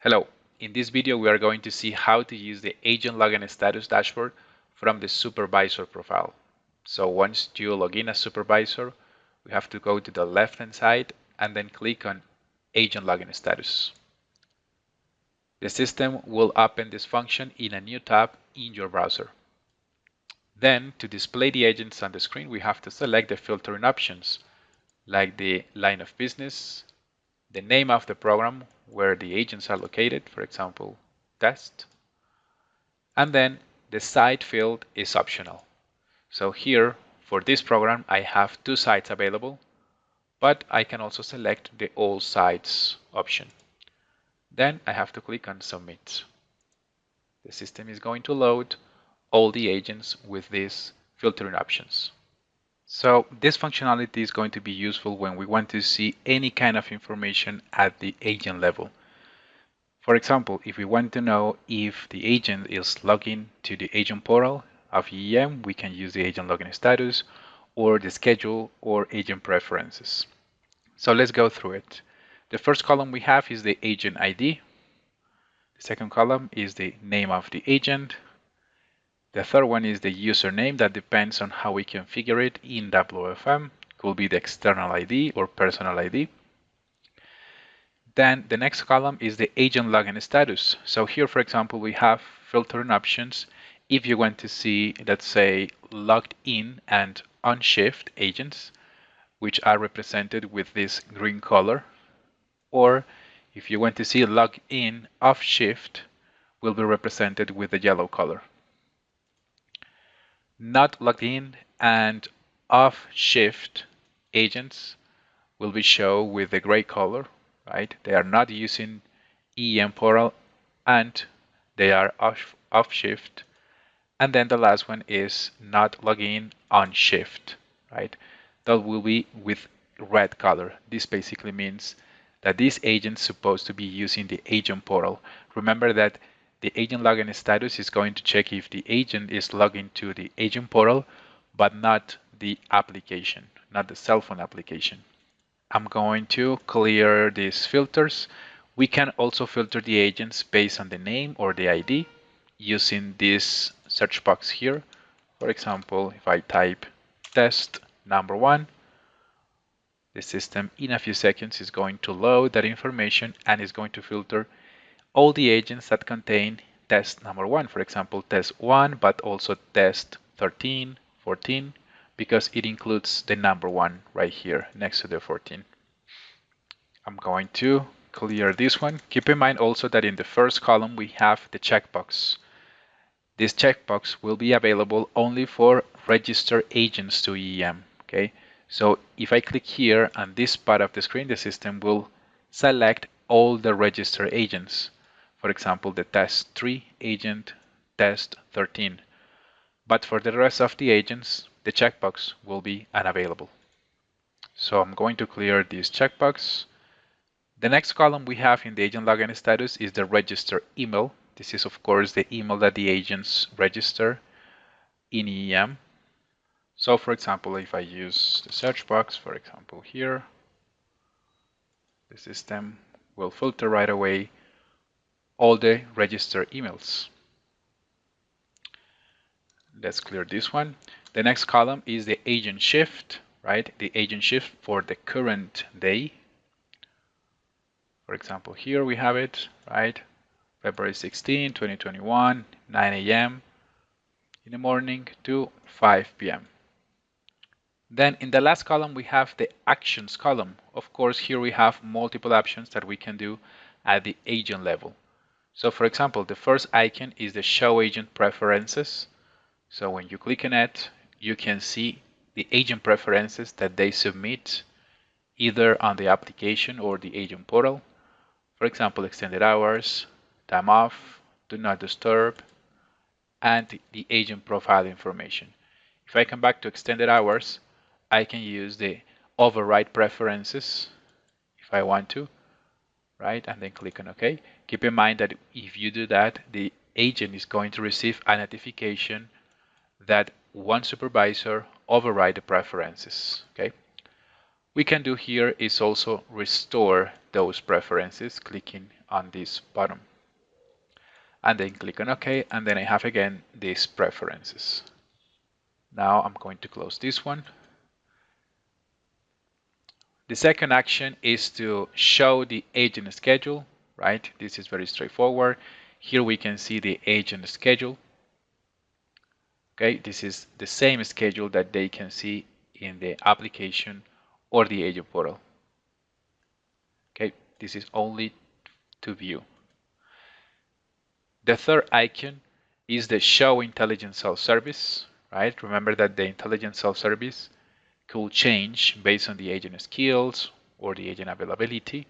Hello, in this video we are going to see how to use the agent login status dashboard from the supervisor profile. So once you log in as supervisor, we have to go to the left hand side and then click on agent login status. The system will open this function in a new tab in your browser. Then to display the agents on the screen, we have to select the filtering options like the line of business, the name of the program where the agents are located, for example, test, and then the site field is optional. So here for this program I have two sites available, but I can also select the all sites option. Then I have to click on submit. The system is going to load all the agents with these filtering options. So this functionality is going to be useful when we want to see any kind of information at the agent level. For example, if we want to know if the agent is logging to the agent portal of EEM, we can use the agent login status or the schedule or agent preferences. So let's go through it. The first column we have is the agent ID. The second column is the name of the agent. The third one is the username that depends on how we configure it in WFM. Could be the external ID or personal ID. Then the next column is the agent login status. So here, for example, we have filtering options. If you want to see, let's say, logged in and on shift agents, which are represented with this green color, or if you want to see logged in off shift, will be represented with the yellow color. Not logged in and off shift agents will be shown with the gray color, right? They are not using EM portal and they are off shift. And then the last one is not login on shift, right? That will be with red color. This basically means that this agent is supposed to be using the agent portal. Remember that the agent login status is going to check if the agent is logging to the agent portal, but not the application, not the cell phone application. I'm going to clear these filters. We can also filter the agents based on the name or the ID using this search box here. For example, if I type test number 1, the system in a few seconds is going to load that information and is going to filter all the agents that contain test number 1. For example, test 1, but also test 13, 14, because it includes the number 1 right here next to the 14. I'm going to clear this one. Keep in mind also that in the first column we have the checkbox. This checkbox will be available only for registered agents to EEM. Okay, so if I click here on this part of the screen, the system will select all the registered agents. For example, the test 3 agent, test 13. But for the rest of the agents, the checkbox will be unavailable. So I'm going to clear this checkbox. The next column we have in the agent login status is the register email. This is, of course, the email that the agents register in EEM. So, for example, if I use the search box, for example, here, the system will filter right away all the registered emails. Let's clear this one. The next column is the agent shift, right? The agent shift for the current day. For example, here we have it, right? February 16, 2021, 9 a.m. in the morning to 5 p.m. Then in the last column, we have the actions column. Of course, here we have multiple options that we can do at the agent level. So for example, the first icon is the show agent preferences. So when you click on it, you can see the agent preferences that they submit either on the application or the agent portal. For example, extended hours, time off, do not disturb, and the agent profile information. If I come back to extended hours, I can use the override preferences if I want to, right? And then click on OK. Keep in mind that if you do that, the agent is going to receive a notification that one supervisor override the preferences, okay? We can do here is also restore those preferences, clicking on this bottom. And then click on OK, and then I have again these preferences. Now I'm going to close this one. The second action is to show the agent schedule, right? This is very straightforward. Here we can see the agent schedule. Okay, this is the same schedule that they can see in the application or the agent portal. Okay, this is only to view. The third icon is the show intelligent self-service, right? Remember that the intelligent self-service could change based on the agent skills or the agent availability.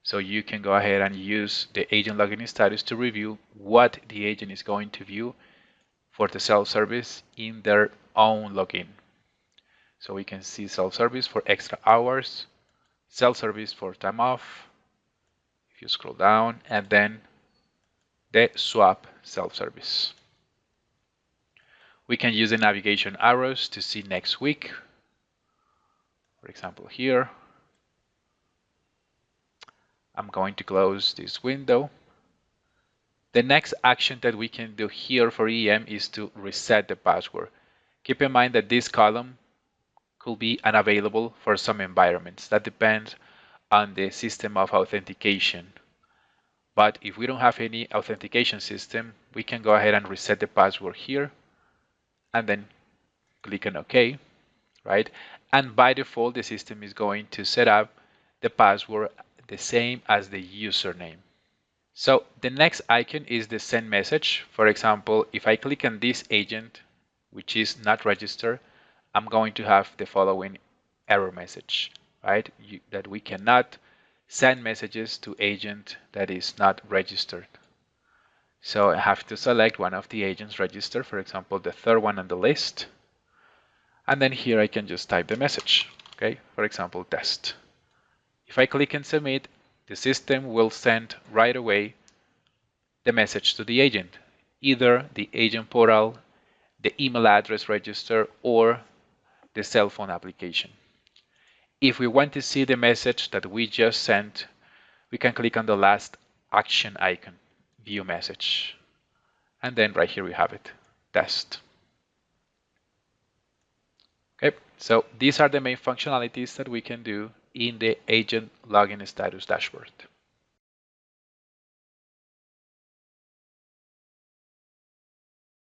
So you can go ahead and use the agent login status to review what the agent is going to view for the self-service in their own login. So we can see self-service for extra hours, self-service for time off, if you scroll down, and then the swap self-service. We can use the navigation arrows to see next week. For example, here, I'm going to close this window. The next action that we can do here for EM is to reset the password. Keep in mind that this column could be unavailable for some environments. That depends on the system of authentication. But if we don't have any authentication system, we can go ahead and reset the password here and then click on OK, right? And by default, the system is going to set up the password the same as the username. So the next icon is the send message. For example, if I click on this agent, which is not registered, I'm going to have the following error message, right? That we cannot send messages to agent that is not registered. So I have to select one of the agents registered, for example, the third one on the list. And then here I can just type the message, okay? For example, test. If I click and submit, the system will send right away the message to the agent, either the agent portal, the email address register, or the cell phone application. If we want to see the message that we just sent, we can click on the last action icon, view message. And then right here we have it, test. Okay, so these are the main functionalities that we can do in the agent login status dashboard.